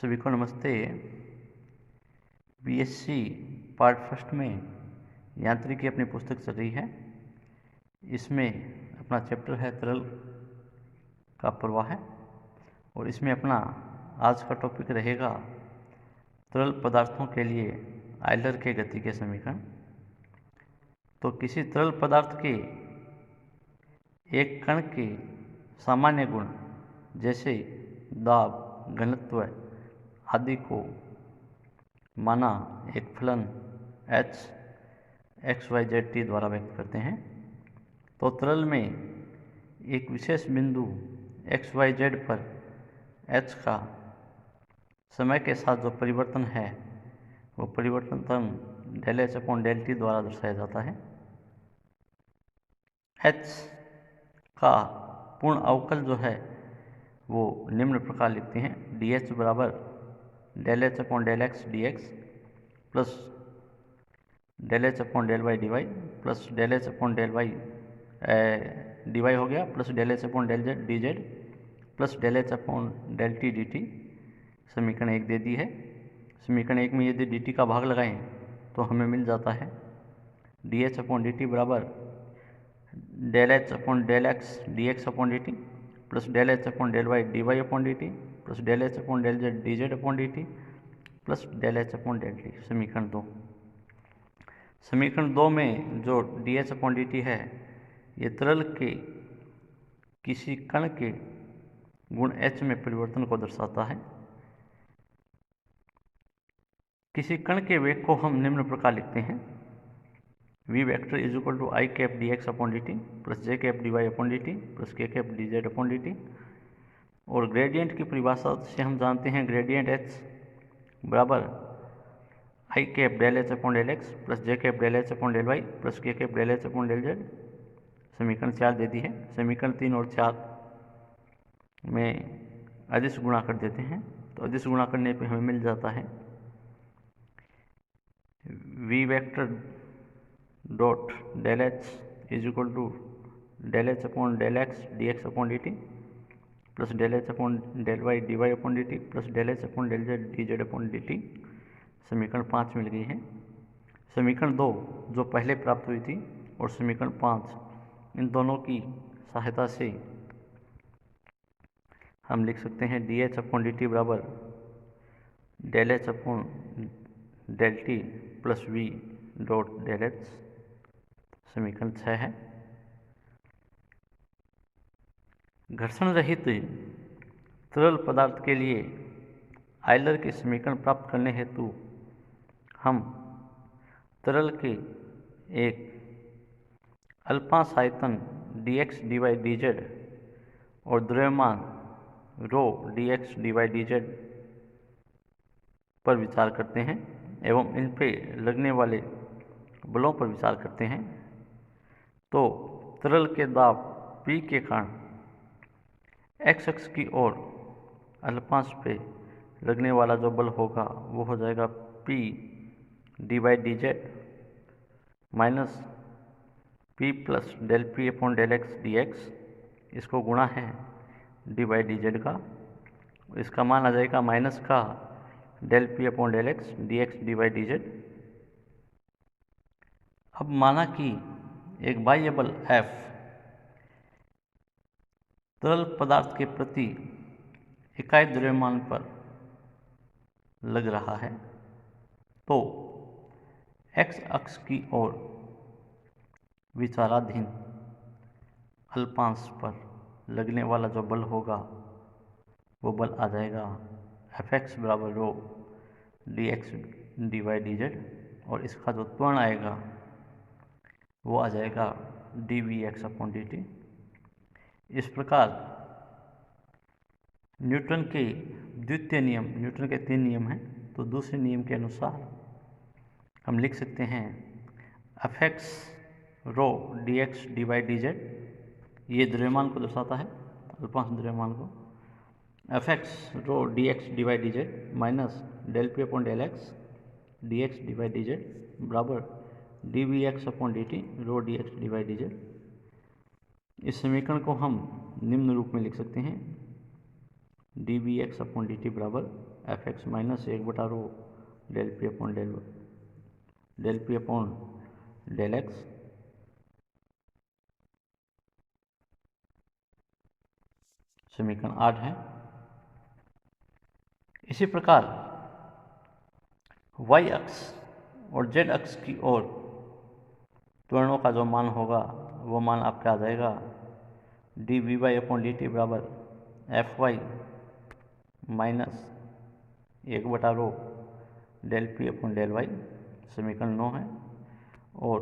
सभी को नमस्ते। बीएससी पार्ट फर्स्ट में यांत्रिकी अपनी पुस्तक चल रही है। इसमें अपना चैप्टर है तरल का प्रवाह है और इसमें अपना आज का टॉपिक रहेगा तरल पदार्थों के लिए आयलर के गति के समीकरण। तो किसी तरल पदार्थ के एक कण के सामान्य गुण जैसे दाब, घनत्व आदि को माना एक फलन h xyzt द्वारा व्यक्त करते हैं। तो तरल में एक विशेष बिंदु xyz पर h का समय के साथ जो परिवर्तन है वो परिवर्तन del h upon del T द्वारा दर्शाया जाता है। h का पूर्ण अवकल जो है वो निम्न प्रकार लिखते हैं। dh बराबर del H upon del x D X plus del H upon del Y D Y plus del H upon del Y D Y हो गया plus del H upon del Z D Z plus del H upon del T D T. समीकरण 1 दे दी है। समीकरण 1 में यदि D T का भाग लगाएं तो हमें मिल जाता है d h upon D T बराबर del H upon del x D x upon D T plus del H upon del Y D Y upon D T plus del H upon del Z D Z upon D T plus del H upon del t. समीकरण 2। समीकरण 2 में जो d h upon D t है ये तरल के किसी कण के गुण h में परिवर्तन को दर्शाता है। किसी कण के वेग को हम निम्न प्रकार लिखते हैं v vector is equal to i cap d x upon D T plus j cap d Y upon D T plus k cap d Z upon D t. और ग्रेडियंट की परिभाषा से हम जानते हैं ग्रेडियंट h बराबर i cap del H upon del x plus j cap del H upon del y plus k cap del H upon del z. समीकरण 4 दे दी है। समीकरण 3 और 4 में अदिश गुणा कर देते हैं तो अदिश गुणा करने पे हमें मिल जाता है v vector dot del H is equal to del H upon del x D x upon D T plus del H upon del Y D Y upon D T plus del H upon del Z D Z upon D T. समीकरण 5 मिल गई है। समीकरण 2 जो पहले प्राप्त हुई थी और समीकरण 5 इन दोनों की सहायता से हम लिख सकते हैं d h upon D T बराबर del H upon del T plus v dot del h. समीकरण 6 है। घर्षण रहित तरल पदार्थ के लिए आयलर के समीकरण प्राप्त करने हेतु हम तरल के एक अल्पांश आयतन dx dy dz और द्रव्यमान रो dx dy dz पर विचार करते हैं एवं इन पे लगने वाले बलों पर विचार करते हैं। तो तरल के दाब P के कारण x अक्ष की ओर अल्पांश पे लगने वाला जो बल होगा वो हो जाएगा P D by D Z minus P plus del P upon del x D X. इसको गुणा है डी बाई डी जेड का, इसका मान आ जाएगा माइनस का del P upon del x D x D by D Z. अब माना कि एक बाह्य बल F तरल पदार्थ के प्रति इकाई द्रव्यमान पर लग रहा है तो x अक्ष की ओर विचाराधीन अल्पांश पर लगने वाला जो बल होगा वो बल आ जाएगा Fx बराबर rho d x d y d z और इसका जो त्वरण आएगा वो आ जाएगा d v x upon D t. इस प्रकार न्यूटन के द्वितीय नियम, न्यूटन के 3 नियम हैं तो दूसरे नियम के अनुसार हम लिख सकते हैं Fx rho d x d y d z, ये द्रव्यमान को दर्शाता है, अल्पांश द्रव्यमान को। Fx rho d x d y d Z minus del P upon del x D x d y d z बराबर d v x upon D t rho d x d y d z. इस समीकरण को हम निम्न रूप में लिख सकते हैं d b x upon D T बराबर एफ एक्स माइनस 1/रो del P upon del x समीकरण 8 है। इसी प्रकार y अक्ष और z अक्ष की ओर त्वरणों का जो मान होगा वो मान आपका आ जाएगा d v y upon D T बराबर एफ वाई माइनस 1/रो del P upon del y समीकरण 9 है। और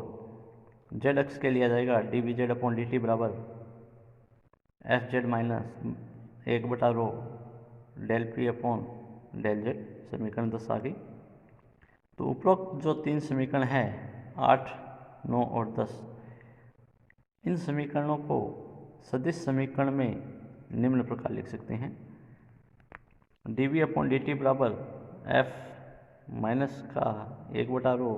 z अक्ष के लिए आ जाएगा d v z upon D T बराबर एफ जेड माइनस 1/रो del P upon del z समीकरण 10 आ गई। तो उपरोक्त जो 3 समीकरण है 8, 9 और 10, इन समीकरणों को सदिश समीकरण में निम्न प्रकार लिख सकते हैं। D we upon D T बराबर एफ माइनस का 1/रो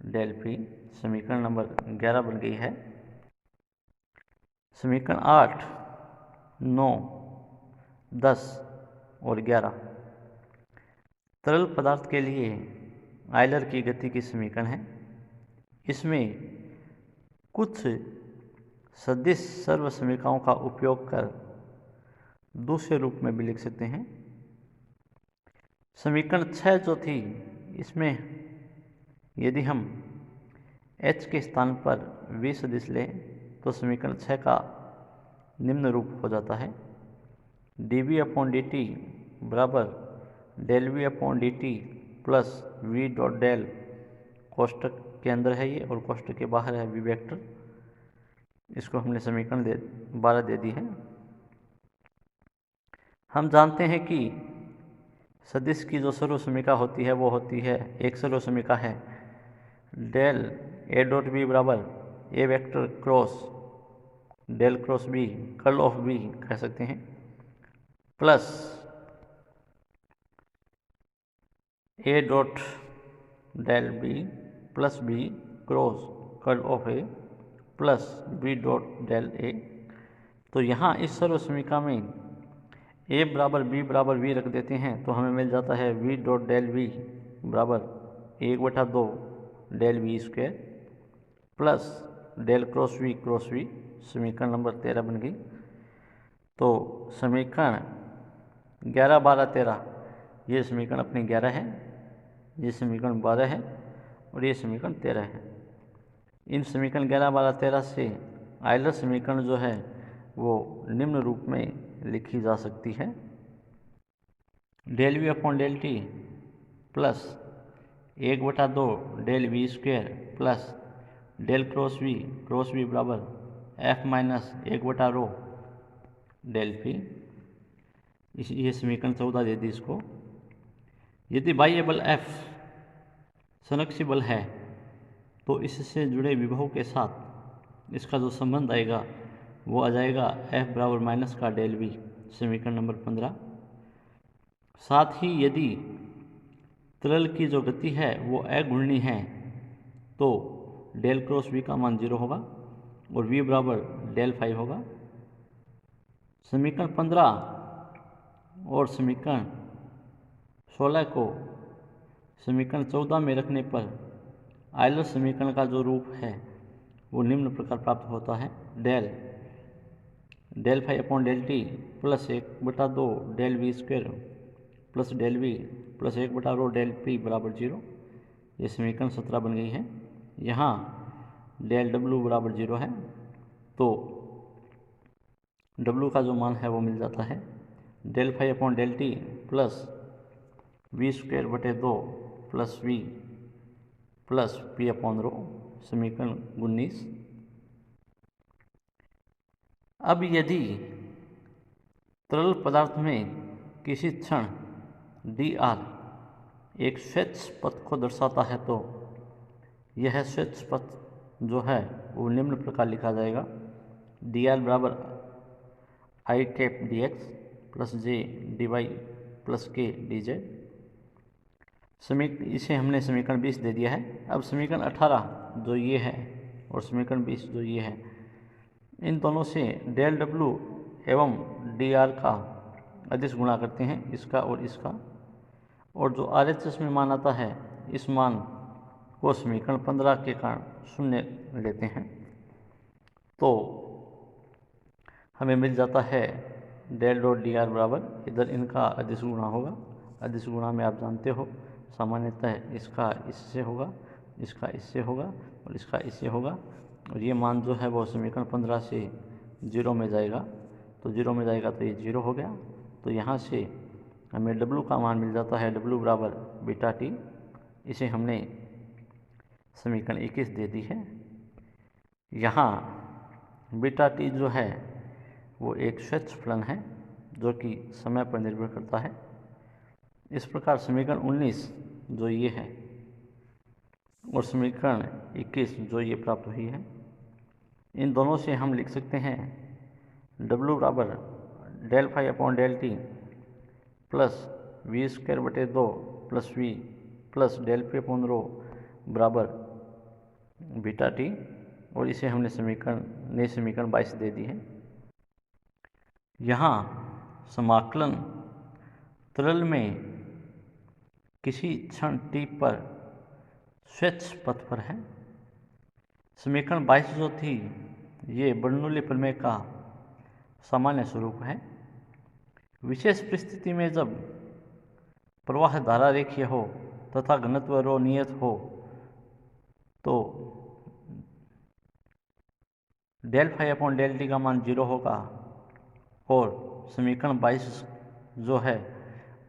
डेल पी समीकरण नंबर 11 बन गई है। समीकरण 8, 9, 10 और 11 तरल पदार्थ के लिए आयलर की गति की समीकरण है। इसमें कुछ सदिश सर्वसमीकरणों का उपयोग कर दूसरे रूप में भी लिख सकते हैं। समीकरण 6 जो थी, इसमें यदि हम h के स्थान पर v सदिश लें तो समीकरण 6 का निम्न रूप हो जाता है d we upon D T बराबर del we upon D T plus v dot del, कोष्टक के अंदर है ये और कोष्टक के बाहर है वी वेक्टर। इसको हमने समीकरण 12 दे दी है। हम जानते हैं कि सदिश की जो सर्वसमीका होती है वो होती है, एक सर्वसमीका है डेल ए डॉट बी बराबर a vector cross del cross b curl of b कह सकते हैं, plus a dot del b plus b cross curl of a plus b dot del a. तो यहाँ इस सर्वसमीका में ए बराबर बी बराबर वी रख देते हैं तो हमें मिल जाता है वी डॉट डेल वी बराबर 1/2 del we square plus del cross V समीकरण नंबर 13 बन गई। तो समीकरण 11, 12, 13 ये समीकरण अपनी 11 है, ये समीकरण 12 है और ये समीकरण 13 है। इन समीकरण 11, 12, 13 से आयलर समीकरण जो है वो निम्न रूप में लिखी जा सकती है del we upon del T plus 1/2 del we square plus del cross V बराबर एफ माइनस 1/रो डेल पी। ये समीकरण 14 दे दी इसको। यदि बाह्य बल F संरक्षी बल है तो इससे जुड़े विभव के साथ इसका जो संबंध आएगा वो आ जाएगा F बराबर माइनस का डेल वी समीकरण नंबर 15। साथ ही यदि तरल की जो गति है वो अघूर्णी है तो डेल क्रॉस वी का मान 0 होगा और v बराबर डेल फाई होगा। समीकरण 15 और समीकरण 16 को समीकरण 14 में रखने पर आयलर समीकरण का जो रूप है वो निम्न प्रकार प्राप्त होता है del phi upon del T plus 1/2 del we square plus del v plus 1/रो डेल पी बराबर 0। ये समीकरण 17 बन गई है। यहाँ डेल डब्ल्यू बराबर 0 है तो डब्ल्यू का जो मान है वो मिल जाता है del phi upon del T plus V square बटे 2 plus V plus P upon rho समीकरण 19। अब यदि तरल पदार्थ में किसी क्षण डी आर एक स्वेच्छ पथ को दर्शाता है तो यह स्वेच्छ पथ जो है वो निम्न प्रकार लिखा जाएगा डी आर बराबर i cap d X plus J D Y plus के डी जेड। इसे हमने समीकरण 20 दे दिया है। अब समीकरण 18 जो ये है और समीकरण 20 जो ये है, इन दोनों से डेल डब्ल्यू एवं डी आर का अदिश गुणा करते हैं इसका और इसका, और जो RHS में मान आता है इस मान को समीकरण 15 के कारण शून्य लेते हैं तो हमें मिल जाता है डेल डॉट डी आर बराबर, इधर इनका अदिश गुणा होगा। अदिश गुणा में आप जानते हो सामान्यतः इसका इससे होगा, इसका इससे होगा और इसका इससे होगा, और ये मान जो है वो समीकरण 15 से 0 में जाएगा, तो 0 में जाएगा तो ये 0 हो गया। तो यहाँ से हमें W का मान मिल जाता है, W बराबर बीटा टी। इसे हमने समीकरण 21 दे दी है। यहाँ बीटा टी जो है वो एक स्वच्छ फलन है जो कि समय पर निर्भर करता है। इस प्रकार समीकरण 19 जो ये है और समीकरण 21 जो ये प्राप्त हुई है, इन दोनों से हम लिख सकते हैं W बराबर del phi upon del T plus V square बटे 2 plus V plus del P upon rho बराबर बीटा टी, और इसे हमने नई समीकरण 22 दे दी है। यहाँ समाकलन तरल में किसी क्षण t पर स्वच्छ पथ पर है। समीकरण 22 जो थी ये बर्नौली प्रमेय का सामान्य स्वरूप है। विशेष परिस्थिति में जब प्रवाह धारा रेखीय हो तथा घनत्व रो नियत हो तो del phi upon del T का मान 0 होगा, और समीकरण 22 जो है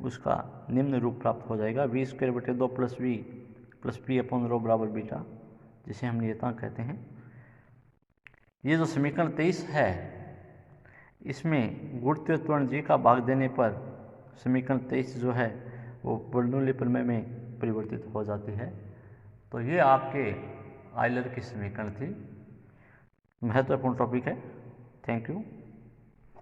उसका निम्न रूप प्राप्त हो जाएगा, वी स्क्वायर बटे 2 plus V plus P upon rho बराबर बीटा, जिसे हम नियतांक कहते हैं। ये जो समीकरण 23 है इसमें गुरुत्वीय त्वरण जी का भाग देने पर समीकरण 23 जो है वो बर्नौली प्रमेय में परिवर्तित हो जाती है। तो ये आपके आयलर की समीकरण थी। महत्वपूर्ण टॉपिक है। Thank you.